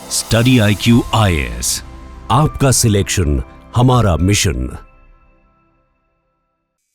Study IQ IAS, आपका selection हमारा mission.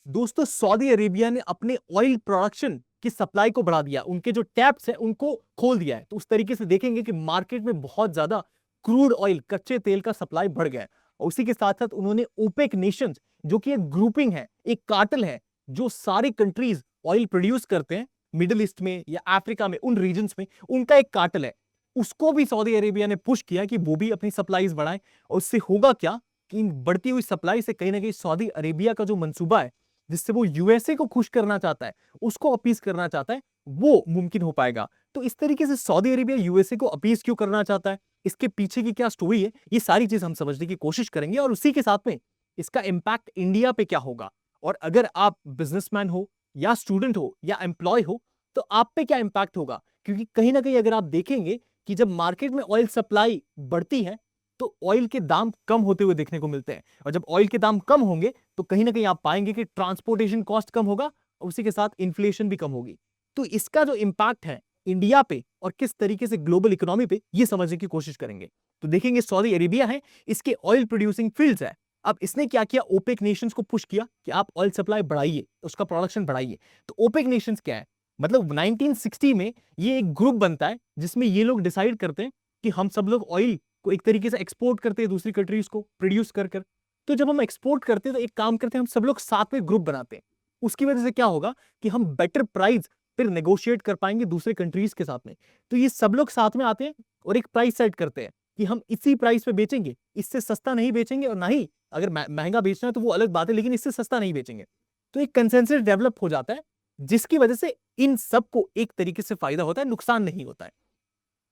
दोस्तों, सऊदी अरेबिया ने अपने ऑयल प्रोडक्शन की सप्लाई को बढ़ा दिया, उनके जो टैप्स है उनको खोल दिया है। तो उस तरीके से देखेंगे कि मार्केट में बहुत ज्यादा क्रूड ऑयल, कच्चे तेल का सप्लाई बढ़ गया है। और उसी के साथ साथ उन्होंने ओपेक नेशंस, जो कि एक ग्रुपिंग है, एक कार्टेल है, जो सारी कंट्रीज ऑयल प्रोड्यूस करते हैं मिडिल ईस्ट में या अफ्रीका में, उन रीजन्स में, उनका एक कार्टेल है। उसको भी सऊदी अरेबिया ने पुश किया कि वो भी अपनी सप्लाईज बढ़ाएं। और उससे होगा क्या कि इन बढ़ती हुई सप्लाई से कहीं ना कहीं सऊदी अरेबिया का जो मंसूबा है, जिससे वो यूएसए को खुश करना चाहता है, उसको अपीस करना चाहता है, वो मुमकिन हो पाएगा। तो इस तरीके से सऊदी अरेबिया यूएसए को अपीस क्यों करना चाहता है, इसके पीछे की क्या स्टोरी है, ये सारी चीज हम समझने की कोशिश करेंगे। और उसी के साथ में इसका इंपैक्ट इंडिया पे क्या होगा, और अगर आप बिजनेसमैन हो या स्टूडेंट हो या एम्प्लॉय हो तो आप पे क्या इंपैक्ट होगा। क्योंकि कहीं ना कहीं अगर आप देखेंगे कि जब मार्केट में ऑयल सप्लाई बढ़ती है तो ऑयल के दाम कम होते हुए देखने को मिलते हैं। और जब ऑयल के दाम कम होंगे तो कहीं ना कहीं आप पाएंगे कि ट्रांसपोर्टेशन कॉस्ट कम होगा और उसी के साथ इन्फ्लेशन भी कम होगी। तो इसका जो इंपैक्ट है इंडिया पे और किस तरीके से ग्लोबल इकोनॉमी पे, ये समझने की कोशिश करेंगे। तो देखेंगे सऊदी अरेबिया है, इसके ऑयल प्रोड्यूसिंग फील्ड्स है। अब इसने क्या किया, ओपेक नेशंस को पुश किया कि आप ऑयल सप्लाई बढ़ाइए, उसका प्रोडक्शन बढ़ाइए। तो ओपेक नेशंस क्या है, मतलब 1960 में ये एक ग्रुप बनता है जिसमें ये लोग डिसाइड करते हैं कि हम सब लोग ऑयल को एक तरीके से एक्सपोर्ट करते हैं दूसरी कंट्रीज को प्रोड्यूस कर कर। तो जब हम एक्सपोर्ट करते हैं तो एक काम करते हैं, हम सब लोग साथ में ग्रुप बनाते हैं। उसकी वजह से क्या होगा कि हम बेटर प्राइस फिर नेगोशिएट कर पाएंगे दूसरे कंट्रीज के साथ में। तो ये सब लोग साथ में आते हैं और एक प्राइस सेट करते हैं कि हम इसी प्राइस पे बेचेंगे, इससे सस्ता नहीं बेचेंगे, और ना ही अगर महंगा बेचना है तो वो अलग बात है, लेकिन इससे सस्ता नहीं बेचेंगे। तो एक कंसेंसस डेवलप हो जाता है जिसकी वजह से इन सबको एक तरीके से फायदा होता है, नुकसान नहीं होता है।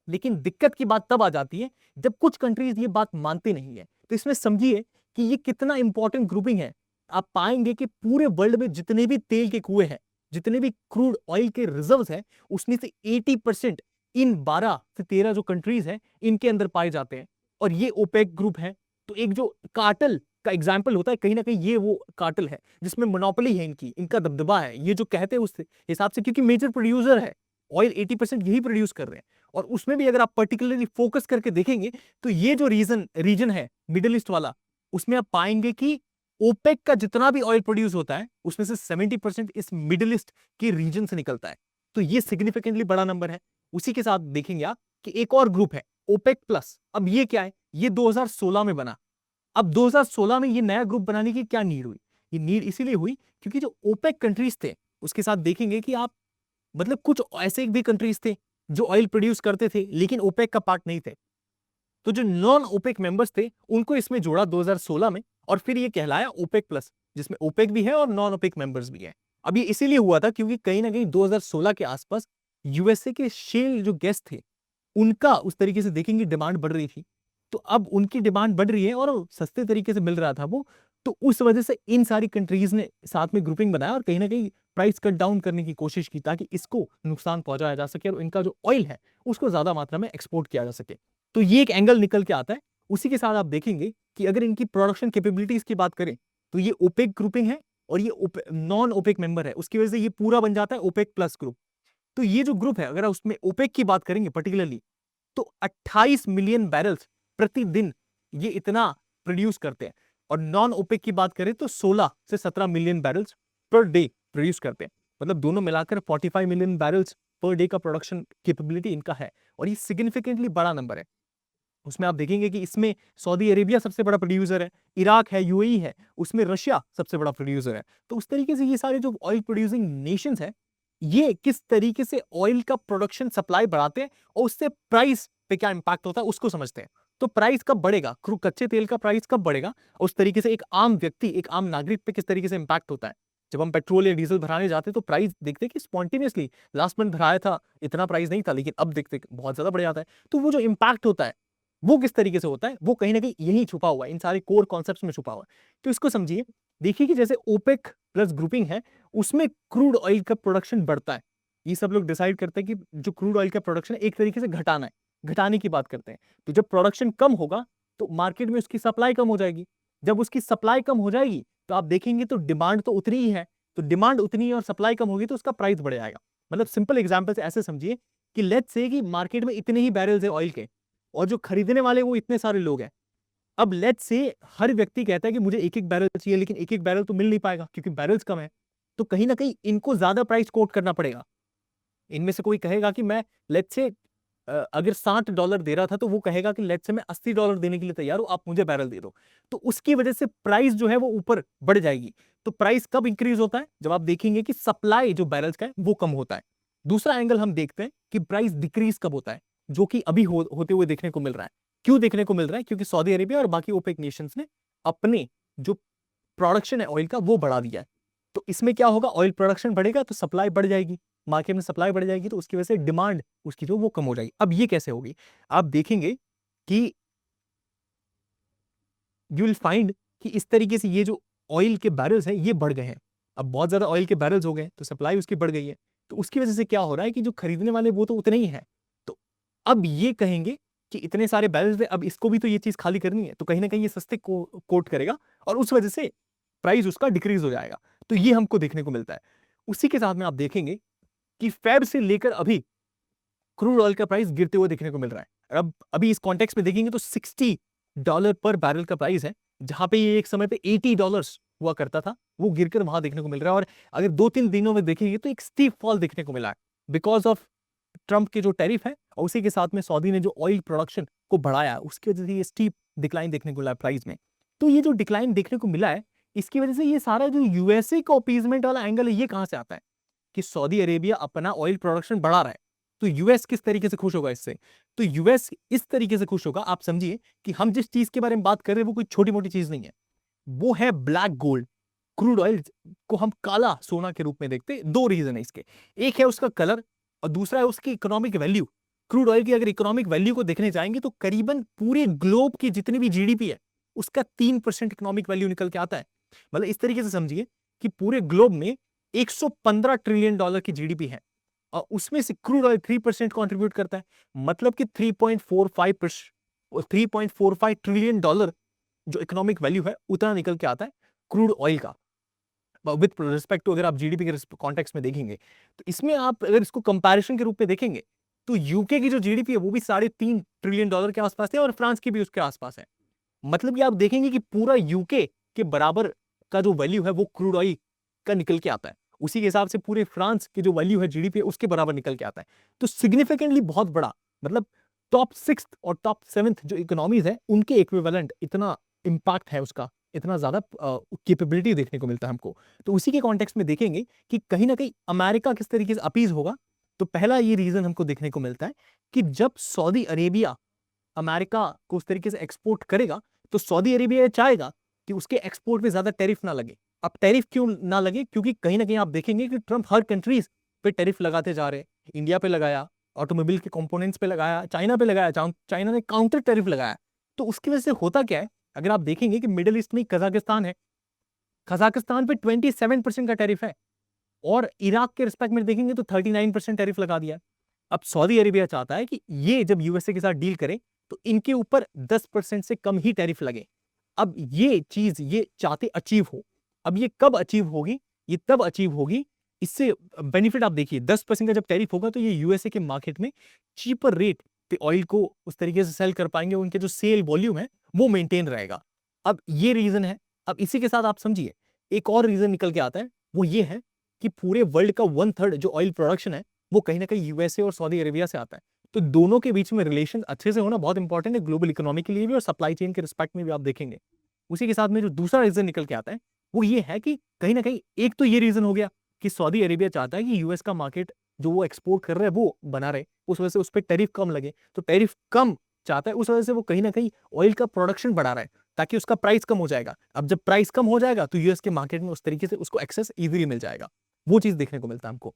लेकिन दिक्कत की बात तब आ जाती है जब कुछ कंट्रीज ये बात मानते नहीं है। तो इसमें समझिए कि ये कितना इंपॉर्टेंट ग्रुपिंग है। आप पाएंगे कि पूरे वर्ल्ड में जितने भी तेल के कुएं हैं, जितने भी क्रूड ऑयल के रिजर्व्स हैं, उसमें से 80% इन 12 से 13 जो कंट्रीज हैं इनके अंदर पाए जाते हैं। और ये ओपेक ग्रुप है। तो एक जो कार्टेल का एग्जाम्पल होता है, कहीं ना कहीं ये वो कार्टेल है जिसमें मोनोपोली है इनकी, इनका दबदबा है, ये जो कहते हैं उस हिसाब से, क्योंकि मेजर प्रोड्यूसर है ऑयल, 80% यही प्रोड्यूस कर रहे हैं। और उसमें भी अगर आप पर्टिकुलरली फोकस करके देखेंगे तो ये जो रीजन है मिडिल ईस्ट वाला, उसमें आप पाएंगे कि ओपेक का जितना भी ऑयल प्रोड्यूस होता है उसमें से 70% इस मिडिल ईस्ट के रीजन से निकलता है। तो ये सिग्निफिकेंटली बड़ा नंबर है। उसी के साथ देखेंगे आप कि एक और ग्रुप है ओपेक प्लस। अब ये क्या है, ये 2016 में बना। अब 2016 में ये नया ग्रुप बनाने की क्या नीड हुई, ये नीड इसीलिए हुई क्योंकि जो ओपेक कंट्रीज थे उसके साथ देखेंगे कि आप, मतलब कुछ ऐसे भी कंट्रीज थे जो ऑयल प्रोड्यूस करते थे लेकिन ओपेक का पार्ट नहीं थे। तो जो नॉन ओपेक मेंबर्स थे उनको इसमें जोड़ा 2016 में, और फिर ये कहलाया ओपेक प्लस, जिसमें ओपेक भी है और नॉन ओपेक मेंबर्स भी है। अब ये इसीलिए हुआ था क्योंकि कहीं ना कहीं 2016 के आसपास यूएसए के शेल जो गैस थे उनका उस तरीके से देखेंगे डिमांड बढ़ रही थी। तो अब उनकी डिमांड बढ़ रही है और सस्ते तरीके से मिल रहा था वो। तो उस वजह से इन सारी कंट्रीज ने साथ में ग्रुपिंग बनाया और कहीं ना कहीं प्राइस कट डाउन करने की कोशिश की ताकि इसको नुकसान पहुंचाया जा सके और इनका जो ऑयल है उसको ज्यादा मात्रा में एक्सपोर्ट किया जा सके। तो ये एक एंगल निकल के आता है। उसी के साथ आप देखेंगे कि अगर इनकी प्रोडक्शन कैपेबिलिटीज की बात करें तो ये ओपेक ग्रुपिंग है और ये नॉन ओपेक मेंबर है, उसकी वजह से ये पूरा बन जाता है ओपेक प्लस ग्रुप। तो ये जो ग्रुप है, अगर उसमें ओपेक की बात करेंगे पर्टिकुलरली, तो 28 मिलियन बैरल्स प्रतिदिन ये इतना प्रोड्यूस करते हैं। और नॉन ओपेक की बात करें तो 16 से 17 million barrels per day produce करते हैं। मतलब दोनों मिलाकर 45 मिलियन बैरल्स पर डे का प्रोडक्शन कैपेबिलिटी इनका है। और ये सिग्निफिकेंटली बड़ा नंबर है। उसमें आप देखेंगे कि इसमें सऊदी अरेबिया सबसे बड़ा प्रोड्यूसर है, इराक है, यूएई है, उसमें रशिया सबसे बड़ा प्रोड्यूसर है। तो उस तरीके से ये सारे जो ऑयल प्रोड्यूसिंग नेशंस है, ये किस तरीके से ऑयल का प्रोडक्शन सप्लाई बढ़ाते हैं और उससे प्राइस पे क्या इंपैक्ट होता है उसको समझते हैं। तो प्राइस कब बढ़ेगा, कच्चे तेल का प्राइस कब बढ़ेगा, उस तरीके से एक आम व्यक्ति, एक आम नागरिक पे किस तरीके से इंपैक्ट होता है। जब हम पेट्रोल या डीजल भराने जाते हैं तो प्राइस देखते हैं कि स्पॉन्टेनियसली लास्ट मंथ भराया था इतना प्राइस नहीं था, लेकिन अब देखते बहुत ज्यादा बढ़ जाता है। तो वो जो इंपैक्ट होता है वो किस तरीके से होता है, वो कहीं ना कहीं यही छुपा हुआ है, इन सारे कोर कॉन्सेप्ट्स में छुपा हुआ है। तो इसको समझिए, देखिए कि जैसे ओपेक प्लस ग्रुपिंग है, उसमें क्रूड ऑयल का प्रोडक्शन बढ़ता है। ये सब लोग डिसाइड करते हैं कि जो क्रूड ऑयल का प्रोडक्शन है एक तरीके से घटाना है, घटाने की बात करते हैं। तो जब प्रोडक्शन कम होगा तो मार्केट में उसकी सप्लाई कम हो जाएगी। जब उसकी सप्लाई कम हो जाएगी तो आप देखेंगे तो डिमांड तो उतनी ही है। तो डिमांड उतनी है और सप्लाई कम होगी तो उसका प्राइस बढ़ जाएगा। मतलब सिंपल एग्जांपल से ऐसे समझिए कि लेट्स से कि मार्केट में इतने ही बैरल्स है ऑयल के, और जो खरीदने वाले वो इतने सारे लोग हैं। अब लेट्स से हर व्यक्ति कहता है कि मुझे एक एक बैरल चाहिए, लेकिन एक एक बैरल तो मिल नहीं पाएगा क्योंकि बैरल्स कम है। तो कहीं ना कहीं इनको ज्यादा प्राइस कोट करना पड़ेगा। इनमें से कोई कहेगा कि मैं लेट्स से अगर $60 दे रहा था तो वो कहेगा कि लेट्स से मैं $80 देने के लिए तैयार हूं, आप मुझे बैरल दे दो। तो उसकी वजह से प्राइस जो है वो ऊपर बढ़ जाएगी। तो प्राइस कब इंक्रीज होता है? जब आप देखेंगे कि सप्लाई जो बैरल्स का है वो कम होता है। दूसरा एंगल हम देखते हैं कि प्राइस डिक्रीज कब होता है, जो कि अभी होते हुए देखने को मिल रहा है। क्यों देखने को मिल रहा है? क्योंकि सऊदी अरेबिया और बाकी ओपेक नेशंस ने अपने जो प्रोडक्शन है ऑयल का वो बढ़ा दिया है। तो इसमें क्या होगा? ऑयल प्रोडक्शन बढ़ेगा तो सप्लाई बढ़ जाएगी, मार्केट में सप्लाई बढ़ जाएगी तो उसकी वजह से डिमांड उसकी जो वो कम हो जाएगी। अब ये कैसे होगी? आप देखेंगे कि यू विल फाइंड कि इस तरीके से ये जो ऑयल के बैरल्स हैं ये बढ़ गए हैं। अब बहुत ज्यादा ऑयल के बैरल्स हो गए तो सप्लाई उसकी बढ़ गई है। तो उसकी वजह से क्या हो रहा है कि जो खरीदने वाले वो तो उतने ही है। तो अब ये कहेंगे कि इतने सारे बैरल्स है, अब इसको भी तो ये चीज खाली करनी है, तो कहीं ना कहीं ये सस्ते कोट करेगा और उस वजह से प्राइस उसका डिक्रीज हो जाएगा। तो ये हमको देखने को मिलता है। उसी के साथ में आप देखेंगे कि फेब से लेकर अभी क्रूड ऑयल का प्राइस गिरते हुए देखने को मिल रहा है। अब अभी इस कॉन्टेक्स्ट में देखेंगे तो $60 पर बैरल का प्राइस है, जहां पे ये एक समय पे $80 हुआ करता था, वो गिरकर वहां देखने को मिल रहा है। और अगर 2-3 दिनों में देखेंगे तो एक स्टीप फॉल देखने को मिला है बिकॉज ऑफ ट्रंप के जो टैरिफ है और उसी के साथ में सऊदी ने जो ऑयल प्रोडक्शन को बढ़ाया, उसकी वजह से ये स्टीप डिक्लाइन देखने को मिला प्राइस में। तो ये जो डिक्लाइन देखने को मिला है, इसकी वजह से ये सारा जो यूएसए का अपीजमेंट वाला एंगल है ये कहां से आता है कि सऊदी अरेबिया अपना ऑयल प्रोडक्शन बढ़ा रहा है। तो यूएस किस तरीके से खुश होगा इससे? तो यूएस इस तरीके से खुश होगा, आप समझिए कि हम जिस चीज के बारे में बात कर रहे हैं वो कोई छोटी मोटी चीज नहीं है, वो है ब्लैक गोल्ड। क्रूड ऑयल को हम काला सोना के रूप में देखते हैं। दो रीजन है इसके, एक है उसका कलर और दूसरा है उसकी इकोनॉमिक वैल्यू। क्रूड ऑयल की अगर इकोनॉमिक वैल्यू को देखने जाएंगे तो करीबन पूरे ग्लोब की जितनी भी जीडीपी है उसका 3% इकोनॉमिक वैल्यू निकल के आता है। मतलब इस तरीके से समझिए कि पूरे ग्लोब में $115 ट्रिलियन की जीडीपी है और उसमें से क्रूड ऑयल 3% कंट्रीब्यूट करता है। मतलब कि 3.45 ट्रिलियन डॉलर जो इकोनॉमिक वैल्यू है उतना निकल के आता है क्रूड ऑयल का विद रिस्पेक्ट टू, अगर आप जीडीपी के कॉन्टेक्स्ट में देखेंगे। तो इसमें आप अगर इसको कंपैरिजन के रूप में देखेंगे तो यूके की जो जीडीपी है वो भी $3.5 ट्रिलियन के आसपास है और फ्रांस की भी उसके आसपास है। मतलब कि आप देखेंगे कि पूरा यूके के बराबर का जो वैल्यू है वो क्रूड ऑयल का निकल के आता है। उसी के हिसाब से पूरे फ्रांस की जो वैल्यू है जीडीपी है उसके बराबर निकल के आता है। तो सिग्निफिकेंटली बहुत बड़ा, मतलब टॉप 6 और टॉप 7 जो इकोनॉमीज है उनके इक्विवेलेंट इतना इंपैक्ट है उसका, इतना ज्यादा कैपेबिलिटी देखने को मिलता है हमको। तो उसी के कॉन्टेक्स्ट में देखेंगे कि कहीं ना कहीं अमेरिका किस तरीके से अपीज होगा। तो पहला ये रीजन हमको देखने को मिलता है कि जब सऊदी अरेबिया अमेरिका को उस तरीके से एक्सपोर्ट करेगा तो सऊदी अरेबिया चाहेगा कि उसके एक्सपोर्ट पे ज्यादा टैरिफ ना लगे। अब टैरिफ क्यों ना लगे? क्योंकि कहीं ना कहीं आप देखेंगे कि ट्रंप हर कंट्रीज पे टैरिफ लगाते जा रहे हैं। इंडिया पे लगाया, ऑटोमोबाइल के कंपोनेंट्स पे लगाया, चाइना पे लगाया, चाइना ने काउंटर टैरिफ लगाया। तो उसकी वजह से होता क्या है? अगर आप देखेंगे कि मिडिल ईस्ट में कजाकिस्तान है, कजाकिस्तान पे 27% का टैरिफ है और इराक के रिस्पेक्ट में देखेंगे तो 39% टैरिफ लगा दिया। अब सऊदी अरेबिया चाहता है कि ये जब यूएसए के साथ डील करे तो इनके ऊपर 10% से कम ही टैरिफ लगे। अब ये चीज ये चाहते अचीव हो। अब ये कब अचीव होगी? ये तब अचीव होगी, इससे बेनिफिट आप देखिए 10% का जब टैरिफ होगा तो ये यूएसए के मार्केट में चीपर रेट पे ऑयल को उस तरीके से सेल कर पाएंगे, उनके जो सेल वॉल्यूम है वो मेंटेन रहेगा। अब ये रीजन है। अब इसी के साथ आप समझिए एक और रीजन निकल के आता है, वो ये है कि पूरे वर्ल्ड का 1/3 जो ऑयल प्रोडक्शन है वो कहीं ना कहीं यूएसए और सऊदी अरेबिया से आता है। तो दोनों के बीच में रिलेशन अच्छे से होना बहुत इंपॉर्टेंट है ग्लोबल इकोनॉमी के लिए भी और सप्लाई चेन के रिस्पेक्ट में भी आप देखेंगे। उसी के साथ में जो दूसरा रीजन निकल के आता है वो ये है कि कहीं ना कहीं एक तो ये रीजन हो गया कि सऊदी अरेबिया चाहता है कि यूएस का मार्केट जो वो एक्सपोर्ट कर रहा है वो बना रहे, उस वजह से उस पर टैरिफ कम लगे। तो टैरिफ कम चाहता है, उस वजह से वो कहीं ना कहीं ऑयल का प्रोडक्शन बढ़ा रहा है ताकि उसका प्राइस कम हो जाएगा। अब जब प्राइस कम हो जाएगा तो यूएस के मार्केट में उस तरीके से उसको एक्सेस इजीली मिल जाएगा। वो चीज देखने को मिलता है हमको।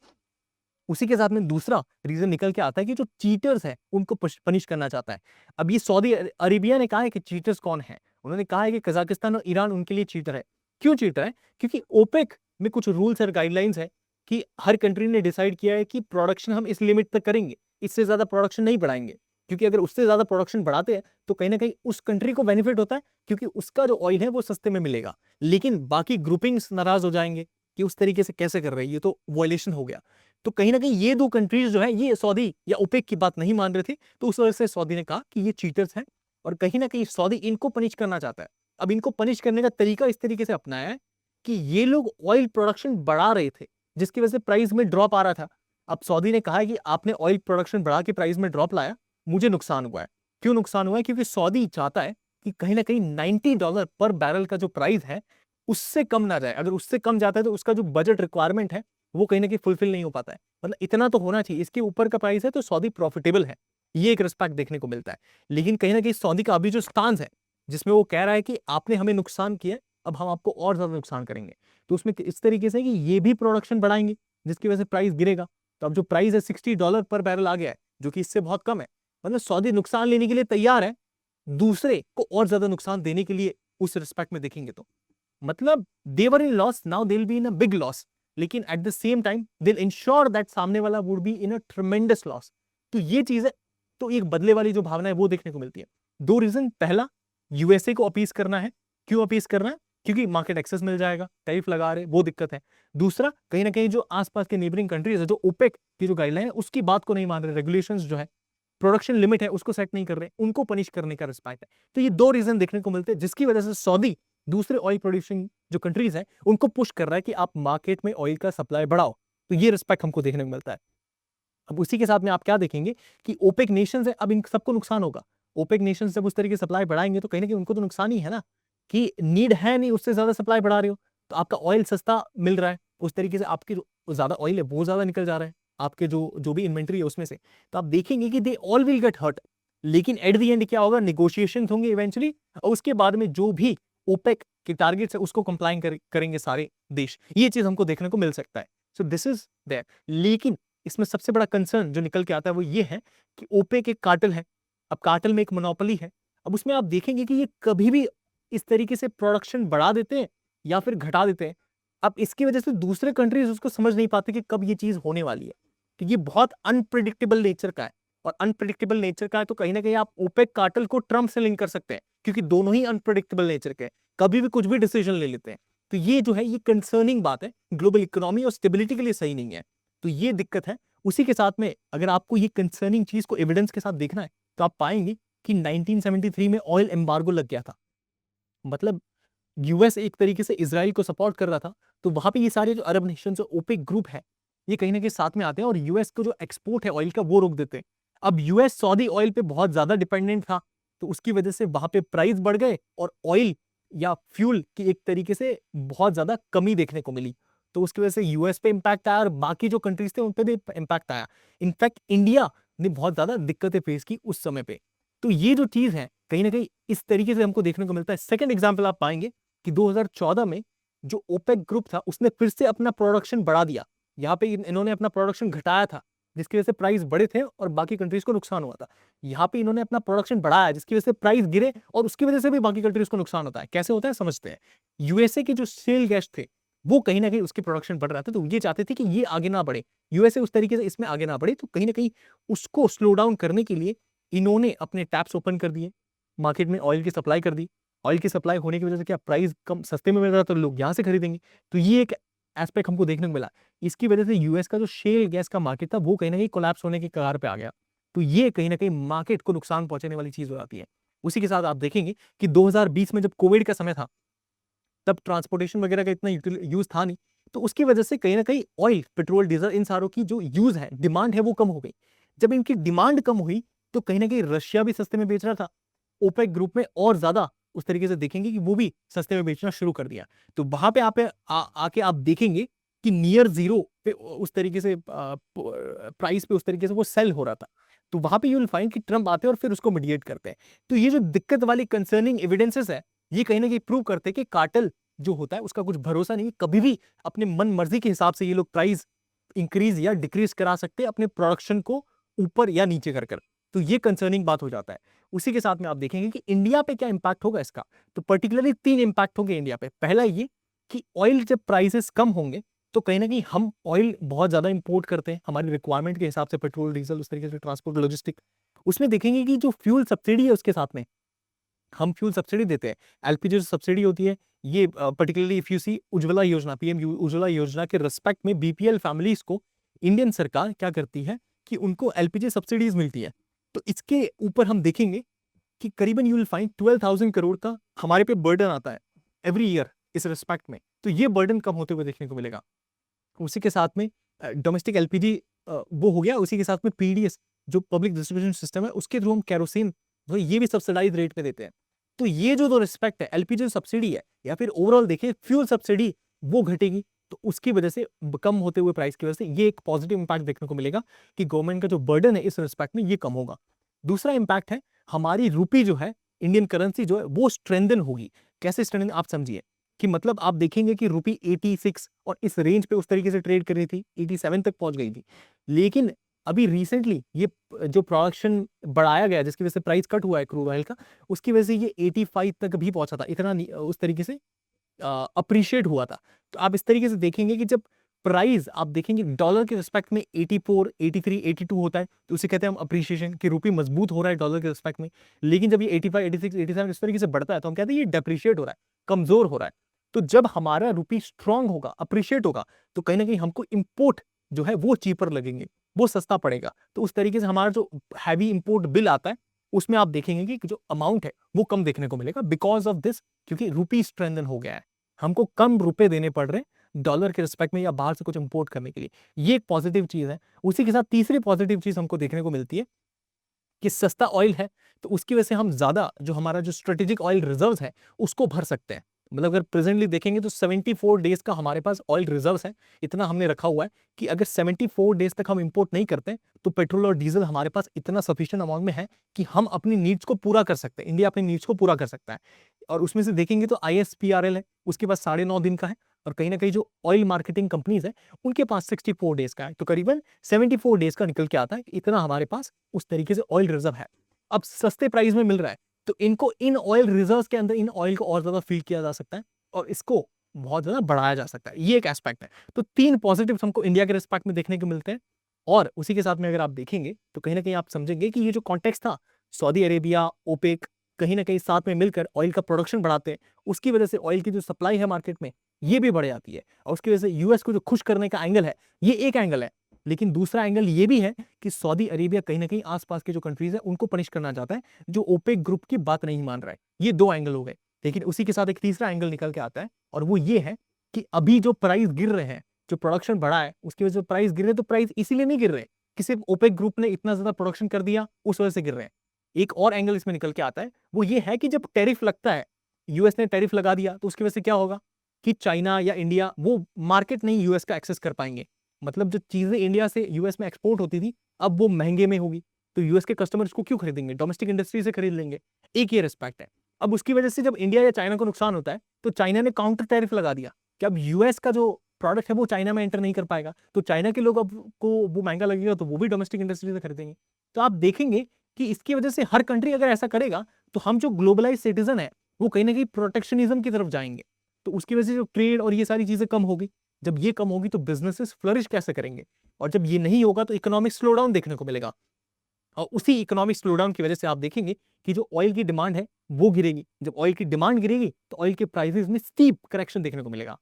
उसी के साथ में दूसरा रीजन निकल के आता है कि जो चीटर्स है उनको पनिश करना चाहता है। अब ये सऊदी अरेबिया ने कहा है कि चीटर्स कौन है? उन्होंने कहा है कि कजाकिस्तान और ईरान उनके लिए चीटर है। क्यों चीटर है? क्योंकि ओपेक में कुछ रूल्स और गाइडलाइंस है कि हर कंट्री ने डिसाइड किया है कि प्रोडक्शन हम इस लिमिट तक करेंगे, इससे ज्यादा प्रोडक्शन नहीं बढ़ाएंगे। क्योंकि अगर उससे ज्यादा प्रोडक्शन बढ़ाते हैं तो कहीं ना कहीं उस कंट्री को बेनिफिट होता है क्योंकि उसका जो ऑयल है वो सस्ते में मिलेगा। लेकिन बाकी ग्रुपिंग्स नाराज हो जाएंगे कि उस तरीके से कैसे कर रही है, तो वायलेशन हो गया। तो कहीं ना कहीं ये दो कंट्रीज जो है ये सऊदी या ओपेक की बात नहीं मान रहे थे, तो उस वजह से सऊदी ने कहा कि ये चीटर्स हैं और कहीं ना कहीं सऊदी इनको पनिश करना चाहता है। अब इनको पनिश करने का तरीका इस तरीके से अपनाया है कि ये लोग ऑयल प्रोडक्शन बढ़ा रहे थे, जिसकी वजह से प्राइस में ड्रॉप आ रहा था। अब सऊदी ने कहा है कि आपने ऑयल प्रोडक्शन बढ़ा के प्राइस में ड्रॉप लाया, मुझे नुकसान हुआ है। क्यों नुकसान हुआ है? क्योंकि सऊदी चाहता है कि कहीं ना कहीं $90 पर बैरल का जो प्राइस है उससे कम ना जाए। अगर उससे कम जाता है तो उसका जो बजट रिक्वायरमेंट है वो कहीं ना कहीं फुलफिल नहीं हो पाता है। मतलब इतना तो होना चाहिए, इसके ऊपर का प्राइस है तो सऊदी प्रॉफिटेबल है, ये एक रिस्पेक्ट देखने को मिलता है। लेकिन कहीं ना कहीं सऊदी का अभी जो स्टांस है जिसमें वो कह रहा है कि आपने हमें नुकसान किया, अब हम आपको और ज्यादा नुकसान करेंगे, तो उसमें इस तरीके से कि ये भी प्रोडक्शन बढ़ाएंगे जिसकी वजह से प्राइस गिरेगा। तो अब जो प्राइस है $60 पर बैरल आ गया है, जो कि इससे बहुत कम है। मतलब सऊदी नुकसान लेने के लिए तैयार है दूसरे को और ज्यादा नुकसान देने के लिए, उस रिस्पेक्ट में देखेंगे तो। मतलब they are in loss, now they will be in a big loss, लेकिन at the same time they will ensure that सामने वाला would be in a tremendous loss. तो ये चीज है, तो एक बदले वाली जो भावना है वो देखने को मिलती है। दो रीजन, पहला यूएसए को अपीस करना है। क्यों अपीस करना है? क्योंकि मार्केट एक्सेस मिल जाएगा, टैरिफ लगा रहे वो दिक्कत है। दूसरा, कहीं ना कहीं जो आसपास के नेबरिंग कंट्रीज है जो ओपेक की जो गाइडलाइन है उसकी बात को नहीं मान रहे, रेगुलेशंस जो है, प्रोडक्शन लिमिट है उसको सेट नहीं कर रहे, उनको पनिश करने का रिस्पेक्ट है। तो ये दो रीजन देखने को मिलते हैं जिसकी वजह से सऊदी दूसरे ऑयल प्रोड्यूसिंग जो कंट्रीज हैं उनको पुश कर रहा है कि आप मार्केट में ऑयल का सप्लाई बढ़ाओ। तो ये रिस्पेक्ट हमको देखने को मिलता है। अब उसी के साथ में आप क्या देखेंगे कि ओपेक नेशंस है, अब इन सबको नुकसान होगा। ओपेक नेशंस जब उस तरीके से सप्लाई बढ़ाएंगे तो कहीं ना कहीं उनको तो नुकसान ही है ना, कि नीड है नहीं उससे ज्यादा सप्लाई बढ़ा रहे हो, तो आपका ऑयल सस्ता मिल रहा है, उस तरीके से आपकी जो ज्यादा ऑयल है वो ज्यादा निकल जा रहा है आपके जो जो भी इन्वेंट्री है उसमें से। तो आप देखेंगे कि they all will get hurt. लेकिन एट द एंड क्या होगा? नेगोशिएशन होंगे इवेंचुअली, और उसके बाद में जो भी ओपेक के टारगेट्स है उसको कंप्लाई करेंगे सारे देश। ये चीज हमको देखने को मिल सकता है। So this is there. लेकिन इसमें सबसे बड़ा कंसर्न जो निकल के आता है वो ये है कि ओपेक एक कार्टेल है। अब कार्टेल में एक मोनोपोली है। अब उसमें आप देखेंगे कि ये कभी भी इस तरीके से प्रोडक्शन बढ़ा देते हैं या फिर घटा देते हैं। अब इसकी वजह से दूसरे कंट्रीज उसको समझ नहीं पाते कि कब ये चीज होने वाली है। तो ये बहुत अनप्रिडिक्टेबल नेचर का है, और अनप्रिडिक्टेबल नेचर का है तो कहीं ना कहीं आप ओपेक कार्टेल को ट्रम्प से लिंक कर सकते हैं, क्योंकि दोनों ही अनप्रिडिक्टेबल नेचर के हैं, कभी भी कुछ भी डिसीजन ले लेते हैं। तो ये जो है ये कंसर्निंग बात है, ग्लोबल इकोनॉमी और स्टेबिलिटी के लिए सही नहीं है। तो ये दिक्कत है। उसी के साथ में अगर आपको ये कंसर्निंग चीज को एविडेंस के साथ देखना है तो आप पाएंगे कि 1973 में ऑयल एम्बार्गो लग गया था। मतलब यूएस एक तरीके से इजराइल को सपोर्ट कर रहा था, तो वहां पे ये सारे जो अरब नेशन जो ओपेक ग्रुप है ये कहीं ना कहीं साथ में आते हैं और यूएस को जो एक्सपोर्ट है ऑयल का वो रोक देते हैं। अब यूएस सऊदी ऑयल पे बहुत ज्यादा डिपेंडेंट था, तो उसकी वजह से वहां पे प्राइस बढ़ गए और ऑयल या फ्यूल की एक तरीके से बहुत ज्यादा कमी देखने को मिली। तो उसकी वजह से यूएस पे इंपैक्ट आया और बाकी जो कंट्रीज थे उन पे भी इंपैक्ट आया। इनफैक्ट इंडिया ने बहुत ज्यादा दिक्कतें फेस की उस समय पे। तो ये जो चीज है कहीं ना कहीं इस तरीके से हमको देखने को मिलता है। सेकंड एग्जांपल आप पाएंगे कि 2014 में जो ओपेक ग्रुप था उसने फिर से अपना प्रोडक्शन बढ़ा दिया। यहाँ पे इन्होंने अपना प्रोडक्शन घटाया था जिसकी वजह से प्राइस बढ़े थे और बाकी कंट्रीज को नुकसान हुआ था। यहाँ पे इन्होंने अपना प्रोडक्शन बढ़ाया जिसकी वजह से प्राइस गिरे और उसकी वजह से भी बाकी कंट्रीज को नुकसान होता है। कैसे होता है समझते हैं। यूएसए के जो शेल गैस थे वो कहीं ना कहीं उसकी प्रोडक्शन बढ़ रहा था, तो ये चाहते थे कि ये आगे ना बढ़े, यूएसए उस तरीके से इसमें आगे ना बढ़े, तो कहीं ना कहीं उसको स्लो डाउन करने के लिए इन्होंने अपने टैप्स ओपन कर दिए, मार्केट में ऑयल की सप्लाई कर दी। ऑयल की सप्लाई होने की वजह से क्या प्राइस कम सस्ते में मिल रहा, तो लोग यहाँ से खरीदेंगे। तो ये एक एस्पेक्ट हमको देखने को मिला। इसकी वजह से यूएस का जो शेल गैस का मार्केट था वो कहीं ना कहीं कोलैप्स होने के कगार पे आ गया। तो ये कहीं ना कहीं मार्केट को नुकसान पहुंचाने वाली चीज हो जाती है। उसी के साथ आप देखेंगे कि 2020 में जब कोविड का समय था तब ट्रांसपोर्टेशन वगैरह का इतना यूज था नहीं, तो उसकी वजह से कहीं ना कहीं ऑयल, पेट्रोल, डीजल इन सारों की जो यूज है, डिमांड है वो कम हो गई। जब इनकी डिमांड कम हुई तो कहीं ना कहीं रशिया भी सस्ते में बेच रहा था, ओपेक ग्रुप में और ज्यादा उस तरीके से देखेंगे कि वो भी सस्ते में बेचना शुरू कर दिया। तो वहां पे आके आप देखेंगे कि नियर जीरो पे उस तरीके से प्राइस पे उस तरीके से वो सेल हो रहा था। तो वहां पे यू विल फाइंड कि ट्रम्प आते हैं और फिर उसको मीडिएट करते हैं। तो ये जो दिक्कत वाली कंसर्निंग एविडेंसेस है ये कहीं ना कहीं प्रूव करते हैं कि कार्टेल जो होता है उसका कुछ भरोसा नहीं, कभी भी अपने मन मर्जी के हिसाब से ये लोग प्राइस इंक्रीज या डिक्रीज करा सकते हैं अपने प्रोडक्शन को ऊपर या नीचे कर। तो ये कंसर्निंग बात हो जाता है। उसी के साथ में आप देखेंगे कि इंडिया पे क्या इंपैक्ट होगा इसका, तो पर्टिकुलरली 3 इंपैक्ट होंगे इंडिया पे। पहला ये कि ऑयल जब प्राइसेस कम होंगे तो कहीं ना कहीं हम ऑयल बहुत ज्यादा इंपोर्ट करते हैं हमारी रिक्वायरमेंट के हिसाब से, पेट्रोल, डीजल, उस तरीके से ट्रांसपोर्ट, लॉजिस्टिक। उसमें देखेंगे कि जो फ्यूल सब्सिडी है उसके साथ में हम फ्यूल सब्सिडी देते हैं। एलपीजी जो सब्सिडी होती है ये particularly if you see Ujjwala योजना, पीएम उज्ज्वला योजना के रिस्पेक्ट में बीपीएल फैमिलीज को इंडियन सरकार क्या करती है कि उनको एलपीजी सब्सिडीज मिलती है। तो इसके ऊपर हम देखेंगे कि करीबन यू विल फाइंड 12,000 करोड़ का हमारे पे बर्डन आता है एवरी ईयर इस रिस्पेक्ट में। तो ये बर्डन कम होते हुए देखने को मिलेगा। उसी के साथ में डोमेस्टिक एलपीजी वो हो गया, उसी के साथ में पीडीएस जो पब्लिक डिस्ट्रीब्यूशन सिस्टम है उसके थ्रू हम केरोसिन तो ये भी सब्सिडाइज रेट पे देते हैं। तो ये जो रिस्पेक्ट है एलपीजी सब्सिडी है या फिर ओवरऑल देखिए फ्यूल सब्सिडी वो घटेगी, तो उसकी वजह से कम होते हुए प्राइस की वजह से ये एक पॉजिटिव इंपैक्ट देखने को मिलेगा कि गवर्नमेंट का जो बर्डन है इस रिस्पेक्ट में ये कम होगा। दूसरा इंपैक्ट है हमारी रूपी जो है इंडियन करेंसी जो है वो स्ट्रेंथन होगी। कैसे स्ट्रेंथन आप समझिए कि मतलब आप देखेंगे कि रूपी 86 और इस रेंज पे उस तरीके से ट्रेड कर रही थी, 87 तक पहुंच गई थी। लेकिन अभी रिसेंटली ये जो प्रोडक्शन बढ़ाया गया जिसकी वजह से प्राइस कट हुआ है क्रूड ऑयल का, उसकी वजह से ये 85 तक भी पहुंचा था, इतना उस तरीके से अप्रिशिएट हुआ था। तो आप इस तरीके से देखेंगे कि जब प्राइस आप देखेंगे डॉलर के रिस्पेक्ट में 84, 83, 82 होता है तो उसे कहते हैं हम अप्रिशिएशन कि रूपी मजबूत हो रहा है डॉलर के रिस्पेक्ट में। लेकिन जब ये 85, 86, 87 इस तरीके से बढ़ता है तो हम कहते हैं ये डेप्रिशिएट हो रहा है, कमजोर हो रहा है। तो जब हमारा रूपी स्ट्रांग होगा, अप्रिशिएट होगा, तो कहीं ना कहीं हमको इंपोर्ट जो है वो चीपर लगेंगे, वो सस्ता पड़ेगा। तो उस तरीके से हमारा जो हैवी इंपोर्ट बिल आता है उसमें आप देखेंगे कि जो अमाउंट है वो कम देखने को मिलेगा बिकॉज ऑफ दिस, क्योंकि रूपी स्ट्रेंथन हो गया है। हमको कम रुपए देने पड़ रहे हैं डॉलर के रिस्पेक्ट में या बाहर से कुछ इंपोर्ट करने के लिए, ये एक पॉजिटिव चीज है। उसी के साथ तीसरी पॉजिटिव चीज हमको देखने को मिलती है कि सस्ता ऑयल है तो उसकी वजह से हम ज्यादा जो हमारा जो स्ट्रेटेजिक ऑयल रिजर्व्स है उसको भर सकते हैं। मतलब अगर प्रेजेंटली देखेंगे तो 74 डेज का हमारे पास ऑयल रिजर्व्स है, इतना हमने रखा हुआ है कि अगर 74 डेज तक हम इंपोर्ट नहीं करते तो पेट्रोल और डीजल हमारे पास इतना सफिशिएंट अमाउंट में है कि हम अपनी नीड्स को पूरा कर सकते हैं, इंडिया अपनी नीड्स को पूरा कर सकता है। और उसमें से देखेंगे तो ISPRL है उसके पास 9.5 दिन का है, और कहीं ना कहीं जो ऑयल मार्केटिंग कंपनीज है उनके पास 64 डेज का है, तो करीबन 74 डेज का निकल के आता है, इतना हमारे पास उस तरीके से ऑयल रिजर्व है। अब सस्ते प्राइस में मिल रहा है तो इनको इन ऑयल रिजर्व्स के अंदर इन ऑयल को और ज्यादा फील किया जा सकता है और इसको बहुत ज्यादा बढ़ाया जा सकता है, ये एक एस्पेक्ट है। तो 3 पॉजिटिव्स हमको इंडिया के रिस्पेक्ट में देखने को मिलते हैं। और उसी के साथ में अगर आप देखेंगे तो कहीं ना कहीं आप समझेंगे कि ये जो कॉन्टेक्स्ट था सऊदी अरेबिया, ओपेक कहीं ना कहीं साथ में मिलकर ऑयल का प्रोडक्शन बढ़ाते हैं, उसकी वजह से ऑयल की जो सप्लाई है मार्केट में ये भी बढ़ जाती है, और उसकी वजह से यूएस को जो खुश करने का एंगल है ये एक एंगल है। लेकिन दूसरा एंगल ये भी है कि सऊदी अरेबिया कहीं ना कहीं आसपास के जो कंट्रीज है उनको पनिश करना चाहता है जो ओपेक ग्रुप की बात नहीं मान रहा है। ये 2 एंगल हो गए। लेकिन उसी के साथ एक तीसरा एंगल निकल के आता है और वो ये है कि अभी जो प्राइस गिर रहे हैं, जो प्रोडक्शन बढ़ा है उसकी वजह से प्राइस गिर रहे हैं, तो प्राइस इसीलिए नहीं गिर रहे कि सिर्फ ओपेक ग्रुप ने इतना ज्यादा प्रोडक्शन कर दिया उस वजह से गिर रहे हैं। एक और एंगल इसमें निकल के आता है, वो ये है कि जब टैरिफ लगता है, यूएस ने टैरिफ लगा दिया तो उसकी वजह से क्या होगा कि चाइना या इंडिया वो मार्केट नहीं यूएस का एक्सेस कर पाएंगे। मतलब जो चीजें इंडिया से यूएस में एक्सपोर्ट होती थी अब वो महंगे में होगी, तो यूएस के कस्टमर इसको क्यों खरीदेंगे, डोमेस्टिक इंडस्ट्री से खरीद लेंगे। एक ये रिस्पेक्ट है। अब उसकी वजह से जब इंडिया या चाइना को नुकसान होता है तो चाइना ने काउंटर टैरिफ लगा दिया कि अब यूएस का जो प्रोडक्ट है वो चाइना में एंटर नहीं कर पाएगा, तो चाइना के लोग अब को वो महंगा लगेगा तो वो भी डोमेस्टिक इंडस्ट्री से खरीदेंगे। तो आप देखेंगे कि इसकी वजह से हर कंट्री अगर ऐसा करेगा तो हम जो ग्लोबलाइज सिटीजन है वो कहीं ना कहीं प्रोटेक्शनिज्म की तरफ जाएंगे, तो उसकी वजह से जो ट्रेड और ये सारी चीजें कम होगी। जब ये कम होगी तो बिजनेसेस फ्लरिश कैसे करेंगे, और जब ये नहीं होगा तो इकोनॉमिक स्लोडाउन देखने को मिलेगा। और उसी इकोनॉमिक स्लोडाउन की वजह से आप देखेंगे कि जो ऑयल की डिमांड है वो गिरेगी। जब ऑयल की डिमांड गिरेगी तो ऑयल के प्राइसेस में स्टीप करेक्शन देखने को मिलेगा।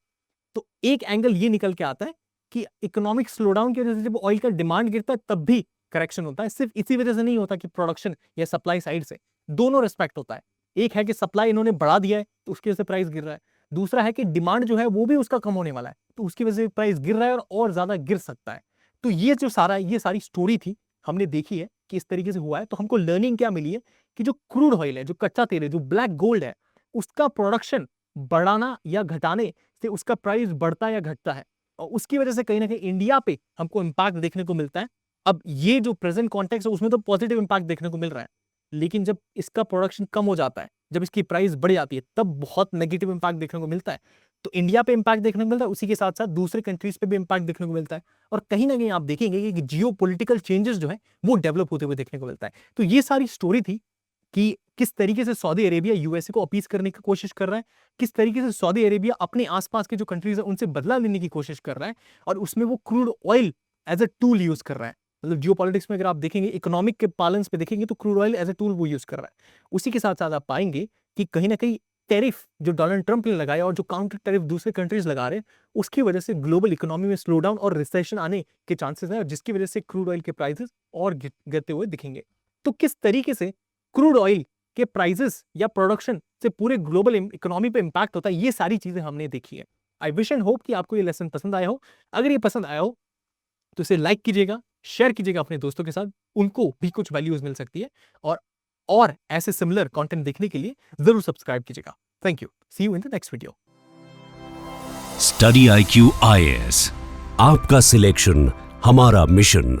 तो एक एंगल ये निकल के आता है कि इकोनॉमिक स्लोडाउन की वजह से जब ऑयल का डिमांड गिरता है तब भी करेक्शन होता है। सिर्फ इसी वजह से नहीं होता कि प्रोडक्शन या सप्लाई साइड से, दोनों रिस्पेक्ट होता है। एक है कि सप्लाई इन्होंने बढ़ा दिया है तो उसकी वजह से प्राइस गिर रहा है, दूसरा है कि डिमांड जो है वो भी उसका कम होने वाला है तो उसकी वजह से प्राइस गिर रहा है और ज्यादा गिर सकता है। तो ये जो ये सारी स्टोरी थी हमने देखी है कि इस तरीके से हुआ है। तो हमको लर्निंग क्या मिली है कि जो क्रूड ऑयल है, जो कच्चा तेल है, जो ब्लैक गोल्ड है, उसका प्रोडक्शन बढ़ाना या घटाने से उसका प्राइस बढ़ता या घटता है, और उसकी वजह से कहीं ना कहीं इंडिया पे हमको इंपैक्ट देखने को मिलता है। अब ये जो प्रेजेंट कॉन्टेक्स्ट है उसमें तो पॉजिटिव इंपैक्ट देखने को मिल रहा है, लेकिन जब इसका प्रोडक्शन कम हो जाता है, जब इसकी प्राइस बढ़ जाती है, तब बहुत नेगेटिव इंपैक्ट देखने को मिलता है। तो इंडिया पे इंपैक्ट देखने को मिलता है, उसी के साथ साथ दूसरे कंट्रीज पे भी इंपैक्ट देखने को मिलता है, और कहीं ना कहीं आप देखेंगे कि जियो पॉलिटिकल चेंजेस जो है वो डेवलप होते हुए देखने को मिलता है। तो ये सारी स्टोरी थी कि किस तरीके से सऊदी अरेबिया यूएसए को अपीस करने की कोशिश कर रहा है, किस तरीके से सऊदी अरेबिया अपने आसपास के जो कंट्रीज है उनसे बदला लेने की कोशिश कर रहा है, और उसमें वो crude oil as a tool use कर रहा है। मतलब जियो पॉलिटिक्स में अगर आप देखेंगे, इकोनॉमिक के बैलेंस पे देखेंगे तो crude oil as a tool वो यूज कर रहा है। उसी के साथ साथ आप पाएंगे कि कहीं ना कहीं टैरिफ जो डोनाल्ड ट्रंप ने लगाया और जो काउंटर टैरिफ दूसरे कंट्रीज लगा रहे हैं, उसकी वजह से ग्लोबल इकोनॉमी में स्लो डाउन और रिसेशन आने के चांसेस हैं, और जिसकी वजह से क्रूड ऑयल के प्राइसेस और गिरते हुए दिखेंगे। तो किस तरीके से क्रूड ऑयल के प्राइसेस या प्रोडक्शन से पूरे ग्लोबल इकोनॉमी पे इंपैक्ट होता है, ये सारी चीजें हमने देखी है। आई विश एंड होप कि आपको ये लेसन पसंद आया हो। अगर ये पसंद आया हो तो इसे लाइक कीजिएगा, शेयर कीजिएगा अपने दोस्तों के साथ, उनको भी कुछ वैल्यूज मिल सकती है। और ऐसे सिमिलर कंटेंट देखने के लिए जरूर सब्सक्राइब कीजिएगा। Thank you, see you in the next video. Study IQ IAS, आपका सिलेक्शन हमारा मिशन।